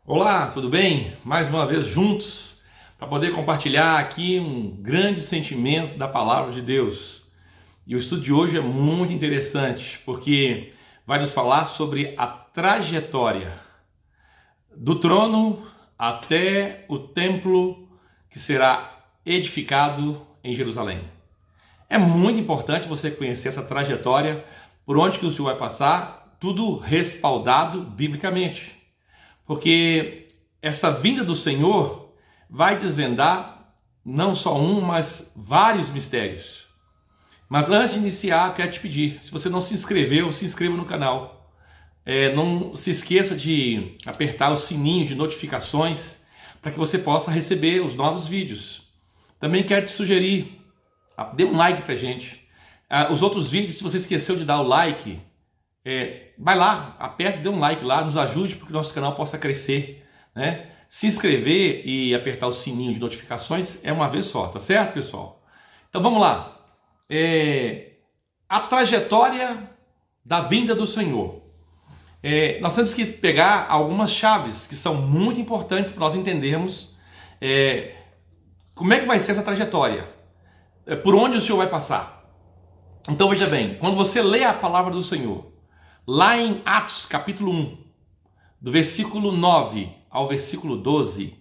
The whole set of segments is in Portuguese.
Olá, tudo bem? Mais uma vez juntos para poder compartilhar aqui um grande sentimento da palavra de Deus. E o estudo de hoje é muito interessante porque vai nos falar sobre a trajetória do trono até o templo que será edificado em Jerusalém. É muito importante você conhecer essa trajetória, por onde que o Senhor vai passar, tudo respaldado biblicamente. Porque essa vinda do Senhor vai desvendar não só um, mas vários mistérios. Mas antes de iniciar, eu quero te pedir, se você não se inscreveu, se inscreva no canal. Não se esqueça de apertar o sininho de notificações para que você possa receber os novos vídeos. Também quero te sugerir, dê um like pra gente. Os outros vídeos, se você esqueceu de dar o like, vai lá, aperta, dê um like lá, nos ajude para que o nosso canal possa crescer, né? Se inscrever e apertar o sininho de notificações é uma vez só, tá certo, pessoal? Então vamos lá. A trajetória da vinda do Senhor. Nós temos que pegar algumas chaves que são muito importantes para nós entendermos como é que vai ser essa trajetória, por onde o Senhor vai passar. Então veja bem, quando você lê a palavra do Senhor, lá em Atos capítulo 1, do versículo 9 ao versículo 12,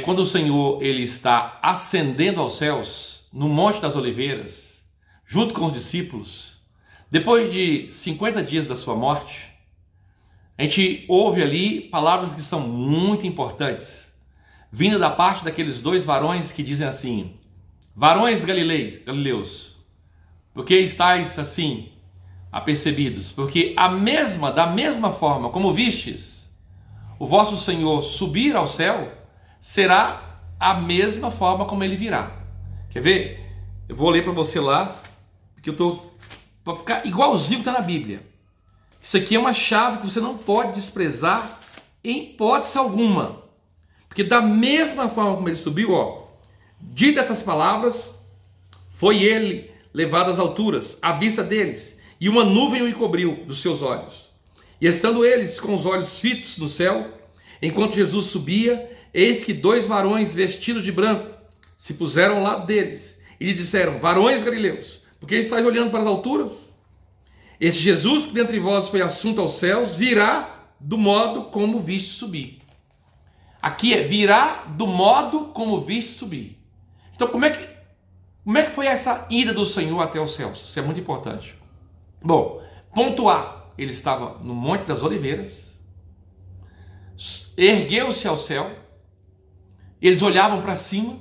quando o Senhor ele está ascendendo aos céus, no Monte das Oliveiras, junto com os discípulos, depois de 50 dias da sua morte, a gente ouve ali palavras que são muito importantes, vindo da parte daqueles dois varões que dizem assim: varões galileus, por que estáis assim apercebidos? Porque da mesma forma como vistes o vosso Senhor subir ao céu, será a mesma forma como ele virá. Quer ver? Eu vou ler para você lá, porque eu estou para ficar igualzinho que está na Bíblia. Isso aqui é uma chave que você não pode desprezar em hipótese alguma. Porque da mesma forma como ele subiu, dito essas palavras, foi ele levado às alturas, à vista deles, e uma nuvem o encobriu dos seus olhos. E estando eles com os olhos fitos no céu, enquanto Jesus subia, eis que dois varões vestidos de branco se puseram ao lado deles e lhe disseram: varões galileus, por que estáis olhando para as alturas? Esse Jesus que dentre vós foi assunto aos céus, virá do modo como viste subir. Aqui virá do modo como viste subir. Então como é que foi essa ida do Senhor até os céus? Isso é muito importante. Bom, ponto A, ele estava no Monte das Oliveiras, ergueu-se ao céu, eles olhavam para cima,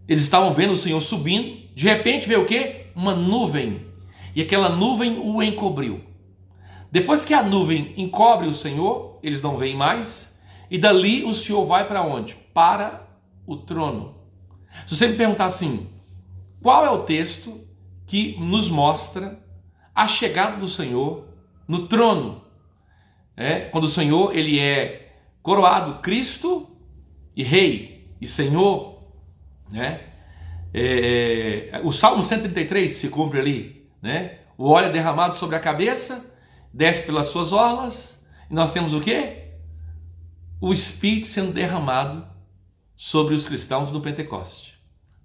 eles estavam vendo o Senhor subindo, de repente veio o quê? Uma nuvem, e aquela nuvem o encobriu. Depois que a nuvem encobre o Senhor, eles não veem mais, e dali o Senhor vai para onde? Para o trono. Se você me perguntar assim, qual é o texto que nos mostra a chegada do Senhor no trono? Quando o Senhor ele é coroado Cristo e Rei e Senhor, né? O Salmo 133 se cumpre ali, né? O óleo é derramado sobre a cabeça, desce pelas suas orlas, e nós temos o quê? O Espírito sendo derramado sobre os cristãos no Pentecoste.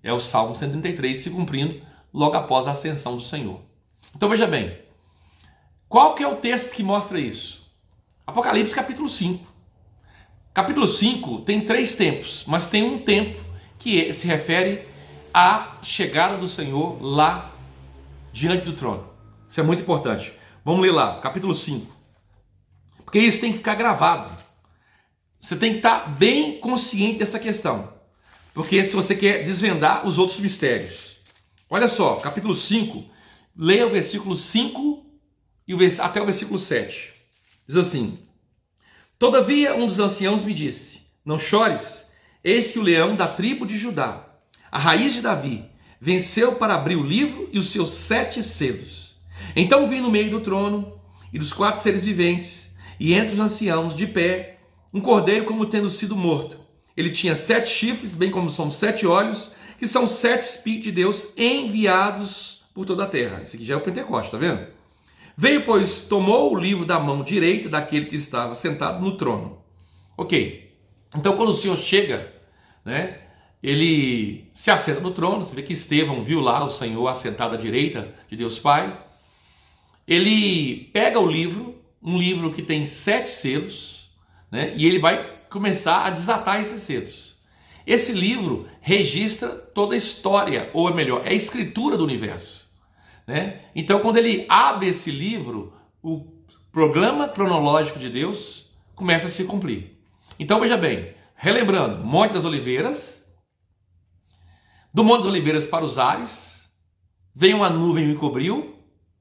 É o Salmo 133 se cumprindo logo após a ascensão do Senhor. Então veja bem, qual que é o texto que mostra isso? Apocalipse capítulo 5. Capítulo 5 tem 3 tempos, mas tem um tempo que se refere à chegada do Senhor lá diante do trono. Isso é muito importante. Vamos ler lá, capítulo 5. Porque isso tem que ficar gravado. Você tem que estar bem consciente dessa questão. Porque se você quer desvendar os outros mistérios. Olha só, capítulo 5, leia o versículo 5 até o versículo 7. Diz assim: todavia um dos anciãos me disse: não chores, eis que o leão da tribo de Judá, a raiz de Davi, venceu para abrir o livro e os seus 7 selos. Então vi no meio do trono e dos 4 seres viventes, e entre os anciãos, de pé, um cordeiro como tendo sido morto. Ele tinha 7 chifres, bem como são 7 olhos, que são 7 Espíritos de Deus enviados por toda a terra. Isso aqui já é o Pentecostes, tá vendo? Veio, pois, tomou o livro da mão direita daquele que estava sentado no trono. Ok. Então quando o Senhor chega, né, ele se assenta no trono. Você vê que Estevão viu lá o Senhor assentado à direita de Deus Pai. Ele pega o livro, um livro que tem 7 selos, né, e ele vai começar a desatar esses selos. Esse livro registra toda a história, ou melhor, é a escritura do universo, né? Então quando ele abre esse livro, o programa cronológico de Deus começa a se cumprir. Então veja bem, relembrando, Monte das Oliveiras, do Monte das Oliveiras para os ares, veio uma nuvem e o cobriu,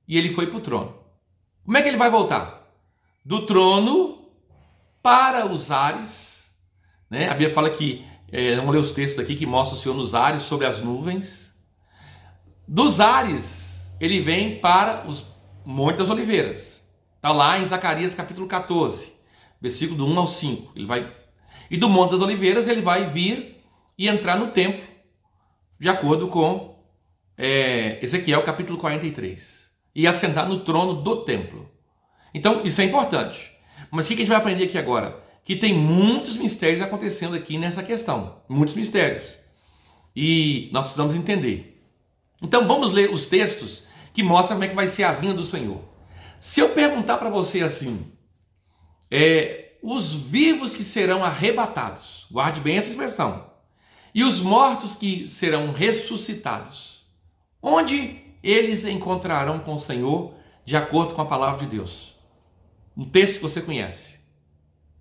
e ele foi para o trono. Como é que ele vai voltar? Do trono para os ares, né? A Bíblia fala que, vamos ler os textos aqui que mostram o Senhor nos ares, sobre as nuvens. Dos ares, ele vem para os Monte das Oliveiras. Está lá em Zacarias capítulo 14, versículo do 1 ao 5. Ele vai... E do Monte das Oliveiras ele vai vir e entrar no templo, de acordo com Ezequiel capítulo 43. E assentar no trono do templo. Então isso é importante. Mas o que a gente vai aprender aqui agora? Que tem muitos mistérios acontecendo aqui nessa questão. Muitos mistérios. E nós precisamos entender. Então vamos ler os textos que mostram como é que vai ser a vinda do Senhor. Se eu perguntar para você assim, os vivos que serão arrebatados, guarde bem essa expressão, e os mortos que serão ressuscitados, onde eles encontrarão com o Senhor de acordo com a palavra de Deus? Um texto que você conhece.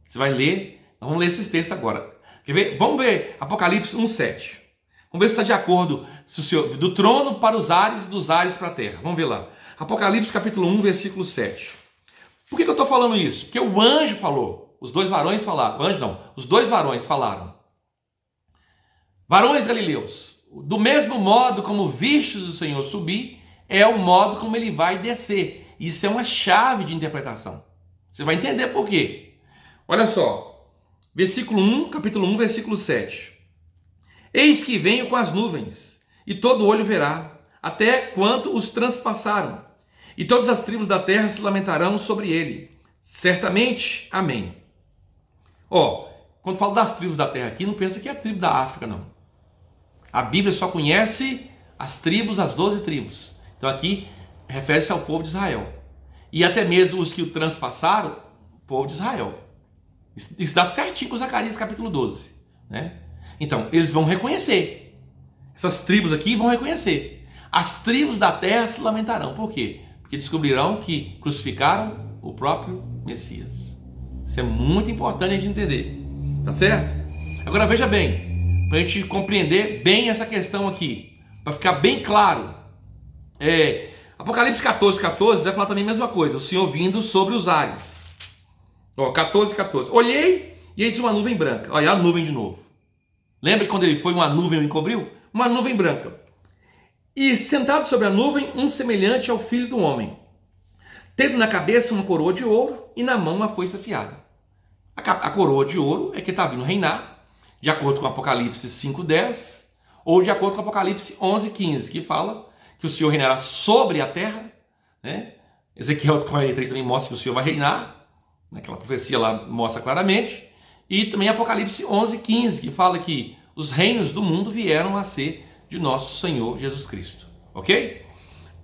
Você vai ler, vamos ler esses textos agora. Quer ver? Vamos ver Apocalipse 1:7. Vamos ver se está de acordo, se o Senhor, do trono para os ares, dos ares para a terra. Vamos ver lá. Apocalipse capítulo 1, versículo 7. Por que eu estou falando isso? Porque o anjo falou, os dois varões falaram, os dois varões falaram. Varões galileus, do mesmo modo como vistes o Senhor subir, é o modo como ele vai descer. Isso é uma chave de interpretação. Você vai entender por quê. Olha só, versículo 1, capítulo 1, versículo 7. Eis que venho com as nuvens, e todo olho verá, até quanto os transpassaram, e todas as tribos da terra se lamentarão sobre ele. Certamente, amém. Quando falo das tribos da terra aqui, não pensa que é a tribo da África, não. A Bíblia só conhece as tribos, as 12 tribos. Então aqui refere-se ao povo de Israel. E até mesmo os que o transpassaram, o povo de Israel. Isso dá certinho com Zacarias capítulo 12, né? Então, eles vão reconhecer. Essas tribos aqui vão reconhecer. As tribos da terra se lamentarão. Por quê? Porque descobrirão que crucificaram o próprio Messias. Isso é muito importante a gente entender. Tá certo? Agora veja bem, para a gente compreender bem essa questão aqui, para ficar bem claro. Apocalipse 14:14 vai falar também a mesma coisa. O Senhor vindo sobre os ares. 14:14. Olhei e eis uma nuvem branca. Olha a nuvem de novo. Lembra quando ele foi, uma nuvem o encobriu? Uma nuvem branca. E sentado sobre a nuvem, um semelhante ao filho do homem, tendo na cabeça uma coroa de ouro e na mão uma foice afiada. A coroa de ouro é que está vindo reinar, de acordo com Apocalipse 5:10, ou de acordo com Apocalipse 11:15, que fala que o Senhor reinará sobre a terra, né? Ezequiel 43 também mostra que o Senhor vai reinar, aquela profecia lá mostra claramente. E também Apocalipse 11:15, que fala que os reinos do mundo vieram a ser de nosso Senhor Jesus Cristo. Ok?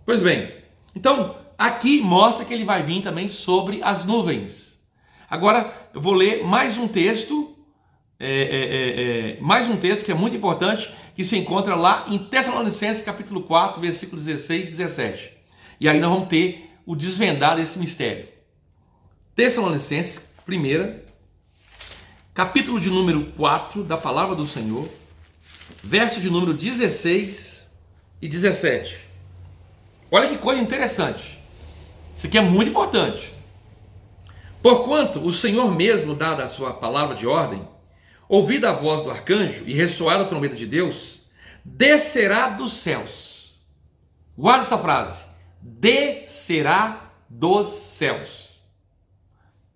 Pois bem, então aqui mostra que ele vai vir também sobre as nuvens. Agora eu vou ler mais um texto, que é muito importante, que se encontra lá em Tessalonicenses capítulo 4, versículos 16 e 17. E aí nós vamos ter o desvendar desse mistério. Tessalonicenses, capítulo de número 4 da palavra do Senhor, verso de número 16 e 17. Olha que coisa interessante. Isso aqui é muito importante. Porquanto o Senhor mesmo, dada a sua palavra de ordem, ouvida a voz do arcanjo e ressoada a trombeta de Deus, descerá dos céus. Guarda essa frase. Descerá dos céus.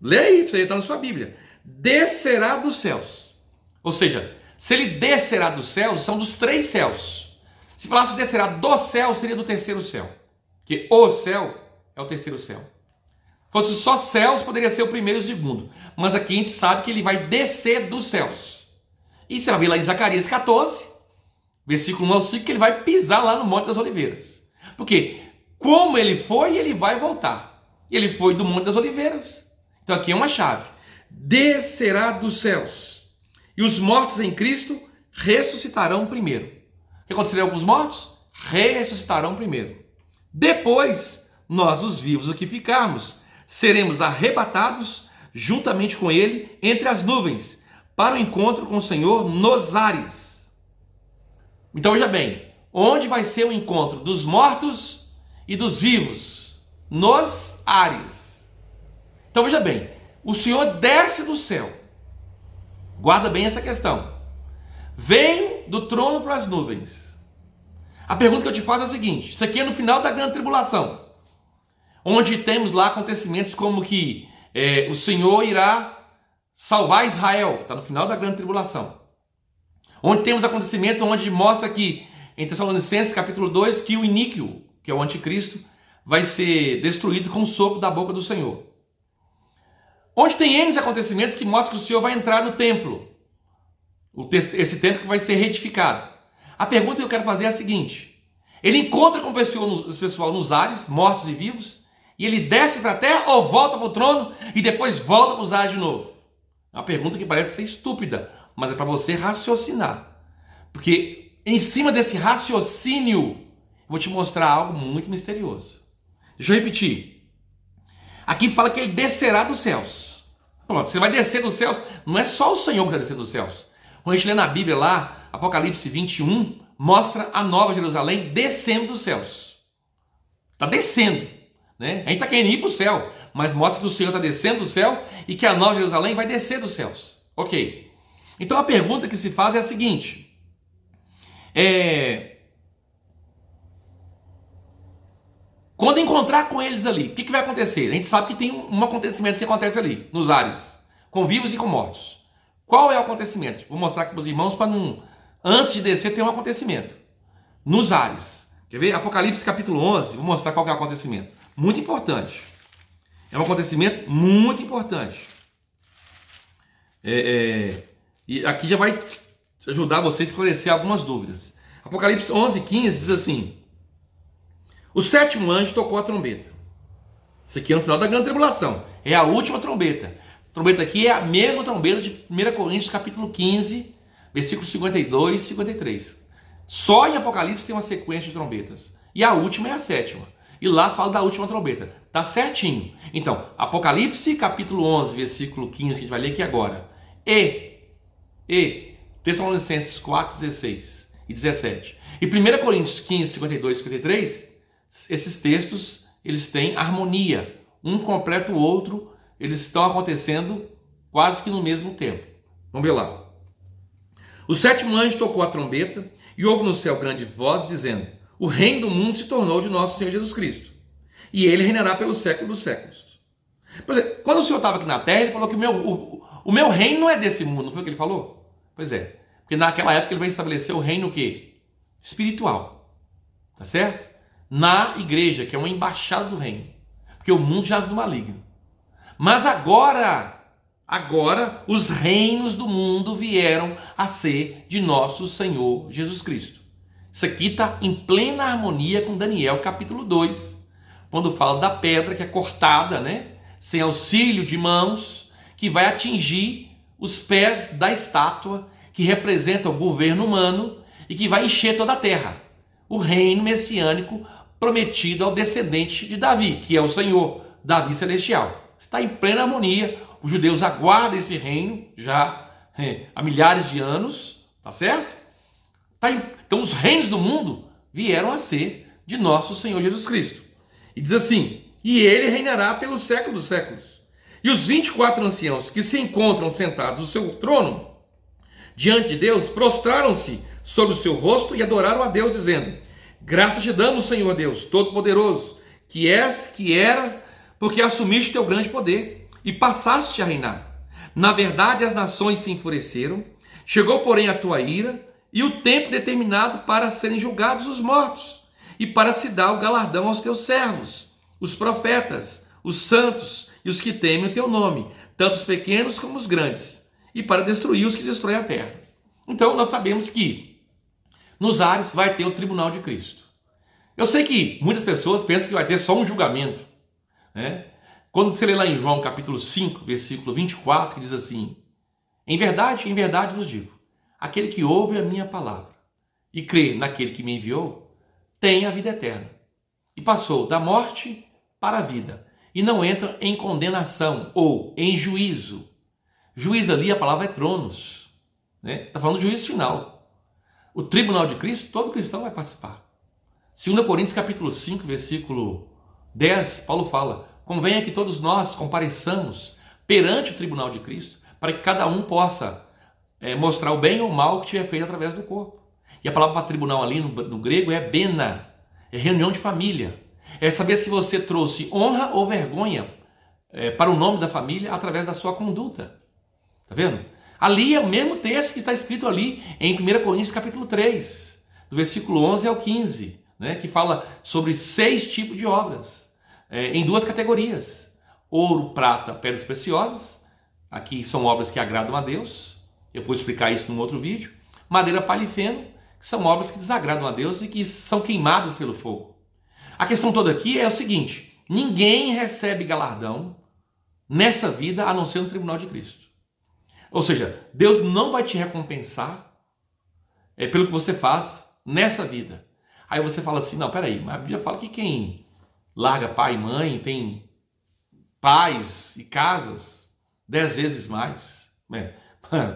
Leia aí, isso aí está na sua Bíblia. Descerá dos céus. Ou seja, se ele descerá dos céus, são dos 3 céus. Se falasse descerá do céu, seria do terceiro céu. Porque o céu é o terceiro céu. Fosse só céus, poderia ser o primeiro e o segundo. Mas aqui a gente sabe que ele vai descer dos céus. E você vai ver lá em Zacarias 14, versículo 1 ao 5, que ele vai pisar lá no Monte das Oliveiras. Porque como ele foi, ele vai voltar. Ele foi do Monte das Oliveiras. Então aqui é uma chave. Descerá dos céus. E os mortos em Cristo ressuscitarão primeiro. O que acontecerá com os mortos? Ressuscitarão primeiro. Depois, nós, os vivos aqui ficarmos, seremos arrebatados juntamente com ele entre as nuvens, para o encontro com o Senhor nos ares. Então veja bem, onde vai ser o encontro dos mortos e dos vivos? Nos ares. Então veja bem, o Senhor desce do céu. Guarda bem essa questão. Vem do trono para as nuvens. A pergunta que eu te faço é a seguinte: isso aqui é no final da grande tribulação, onde temos lá acontecimentos como que o Senhor irá salvar Israel, está no final da grande tribulação. Onde temos acontecimento onde mostra que, em Tessalonicenses capítulo 2, que o iníquo, que é o anticristo, vai ser destruído com o sopro da boca do Senhor. Onde tem N acontecimentos que mostram que o Senhor vai entrar no templo, esse templo que vai ser reedificado. A pergunta que eu quero fazer é a seguinte: ele encontra com o pessoal nos ares, mortos e vivos, e ele desce para a terra ou volta para o trono e depois volta para os ares de novo? É uma pergunta que parece ser estúpida, mas é para você raciocinar. Porque em cima desse raciocínio, eu vou te mostrar algo muito misterioso. Deixa eu repetir. Aqui fala que ele descerá dos céus. Pronto, você vai descer dos céus. Não é só o Senhor que vai descer dos céus. Quando a gente lê na Bíblia lá, Apocalipse 21, mostra a Nova Jerusalém descendo dos céus. Está descendo, né? A gente está querendo ir para o céu, mas mostra que o Senhor está descendo do céu e que a Nova Jerusalém vai descer dos céus. Ok. Então a pergunta que se faz é a seguinte: quando encontrar com eles ali, o que vai acontecer? A gente sabe que tem um acontecimento que acontece ali, nos ares, com vivos e com mortos. Qual é o acontecimento? Vou mostrar aqui para os irmãos para não... Antes de descer tem um acontecimento. Nos ares. Quer ver? Apocalipse capítulo 11, vou mostrar qual que é o acontecimento. Muito importante. É um acontecimento muito importante. E aqui já vai ajudar você a esclarecer algumas dúvidas. Apocalipse 11, 15 diz assim: o sétimo anjo tocou a trombeta. Isso aqui é no final da grande tribulação. É a última trombeta. A trombeta aqui é a mesma trombeta de 1 Coríntios capítulo 15, versículos 52 e 53. Só em Apocalipse tem uma sequência de trombetas. E a última é a sétima. E lá fala da última trombeta. Tá certinho. Então, Apocalipse capítulo 11, versículo 15, que a gente vai ler aqui agora. E Tessalonicenses 4, 16 e 17. E 1 Coríntios 15, 52 e 53, esses textos, eles têm harmonia. Um completa o outro, eles estão acontecendo quase que no mesmo tempo. Vamos ver lá. O sétimo anjo tocou a trombeta e houve no céu grande voz dizendo: o reino do mundo se tornou de nosso Senhor Jesus Cristo, e ele reinará pelos séculos dos séculos. Pois é, quando o Senhor estava aqui na terra, ele falou que o meu reino não é desse mundo, não foi o que ele falou? Pois é, porque naquela época ele vai estabelecer o reino o quê? Espiritual, tá certo? Na igreja, que é uma embaixada do reino, porque o mundo jaz do maligno. Mas agora os reinos do mundo vieram a ser de nosso Senhor Jesus Cristo. Isso aqui está em plena harmonia com Daniel capítulo 2, quando fala da pedra que é cortada, né, sem auxílio de mãos, que vai atingir os pés da estátua que representa o governo humano e que vai encher toda a terra. O reino messiânico prometido ao descendente de Davi, que é o Senhor, Davi celestial. Está em plena harmonia. Os judeus aguardam esse reino já há milhares de anos, tá certo? Então os reinos do mundo vieram a ser de nosso Senhor Jesus Cristo. E diz assim: e ele reinará pelos séculos dos séculos. E os 24 anciãos que se encontram sentados no seu trono, diante de Deus, prostraram-se sobre o seu rosto e adoraram a Deus, dizendo: graças te damos, Senhor Deus Todo-Poderoso, que és, que eras, porque assumiste teu grande poder e passaste a reinar. Na verdade, as nações se enfureceram, chegou, porém, a tua ira e o tempo determinado para serem julgados os mortos e para se dar o galardão aos teus servos, os profetas, os santos e os que temem o teu nome, tanto os pequenos como os grandes, e para destruir os que destroem a terra. Então nós sabemos que nos ares vai ter o tribunal de Cristo. Eu sei que muitas pessoas pensam que vai ter só um julgamento, né? Quando você lê lá em João capítulo 5, versículo 24, que diz assim: em verdade vos digo, aquele que ouve a minha palavra e crê naquele que me enviou, tem a vida eterna. E passou da morte para a vida, e não entra em condenação ou em juízo. Juízo ali, a palavra é tronos, né? Está falando do juízo final. O tribunal de Cristo, todo cristão vai participar. 2 Coríntios capítulo 5, versículo 10, Paulo fala: convenha que todos nós compareçamos perante o tribunal de Cristo, para que cada um possa mostrar o bem ou o mal que tiver feito através do corpo. E a palavra para tribunal ali no grego é bena, é reunião de família. É saber se você trouxe honra ou vergonha para o nome da família através da sua conduta. Tá vendo? Ali é o mesmo texto que está escrito ali em 1 Coríntios capítulo 3, do versículo 11 ao 15, né, que fala sobre 6 tipos de obras, em 2 categorias: ouro, prata, pedras preciosas. Aqui são obras que agradam a Deus. Eu vou explicar isso num outro vídeo. Madeira, palha e feno, que são obras que desagradam a Deus e que são queimadas pelo fogo. A questão toda aqui é o seguinte: ninguém recebe galardão nessa vida a não ser no tribunal de Cristo. Ou seja, Deus não vai te recompensar pelo que você faz nessa vida. Aí você fala assim: não, peraí, mas a Bíblia fala que quem larga pai e mãe tem pais e casas 10 vezes mais.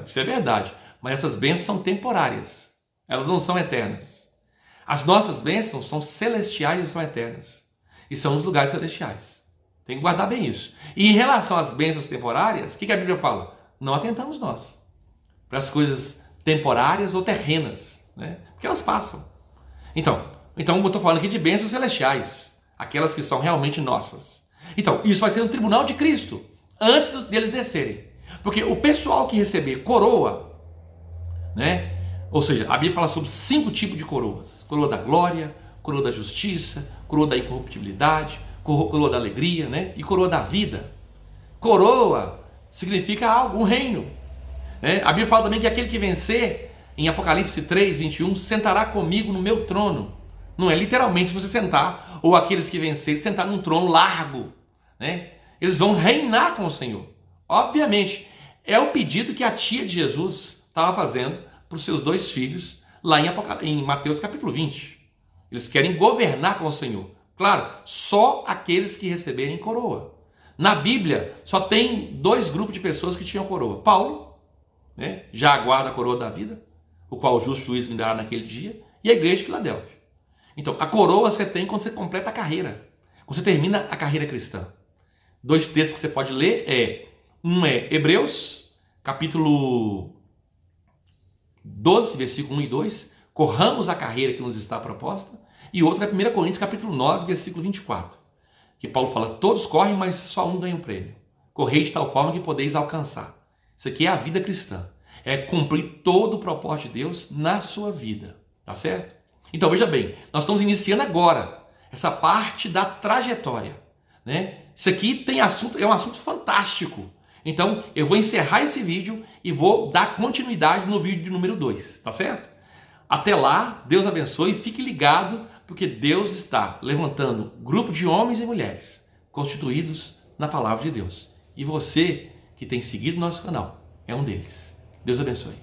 Isso é verdade, mas essas bênçãos são temporárias, elas não são eternas. As nossas bênçãos são celestiais e são eternas, e são os lugares celestiais. Tem que guardar bem isso. E em relação às bênçãos temporárias, o que a Bíblia fala? Não atentamos nós para as coisas temporárias ou terrenas, né? Porque elas passam. Então eu estou falando aqui de bênçãos celestiais, aquelas que são realmente nossas. Então, isso vai ser no tribunal de Cristo, antes deles descerem. Porque o pessoal que receber coroa, né? Ou seja, a Bíblia fala sobre 5 tipos de coroas: coroa da glória, coroa da justiça, coroa da incorruptibilidade, coroa da alegria, né? E coroa da vida. Coroa significa algo, um reino, né? A Bíblia fala também que aquele que vencer, em Apocalipse 3, 21, sentará comigo no meu trono. Não é literalmente você sentar, ou aqueles que vencerem sentar num trono largo, né? Eles vão reinar com o Senhor. Obviamente, é o pedido que a tia de Jesus estava fazendo para os seus 2 filhos, lá em Mateus capítulo 20. Eles querem governar com o Senhor. Claro, só aqueles que receberem coroa. Na Bíblia, só tem 2 grupos de pessoas que tinham coroa. Paulo, né, já aguarda a coroa da vida, o qual o justo juiz me dará naquele dia, e a igreja de Filadélfia. Então, a coroa você tem quando você completa a carreira, quando você termina a carreira cristã. 2 textos que você pode ler um é Hebreus, capítulo 12, versículo 1 e 2, corramos a carreira que nos está proposta, e outro é 1 Coríntios, capítulo 9, versículo 24, que Paulo fala: todos correm, mas só um ganha o prêmio. Correi de tal forma que podeis alcançar. Isso aqui é a vida cristã, é cumprir todo o propósito de Deus na sua vida, tá certo? Então veja bem, nós estamos iniciando agora essa parte da trajetória, né? Isso aqui é um assunto fantástico. Então eu vou encerrar esse vídeo e vou dar continuidade no vídeo de número 2, tá certo? Até lá, Deus abençoe e fique ligado, porque Deus está levantando um grupo de homens e mulheres constituídos na palavra de Deus. E você que tem seguido nosso canal é um deles. Deus abençoe.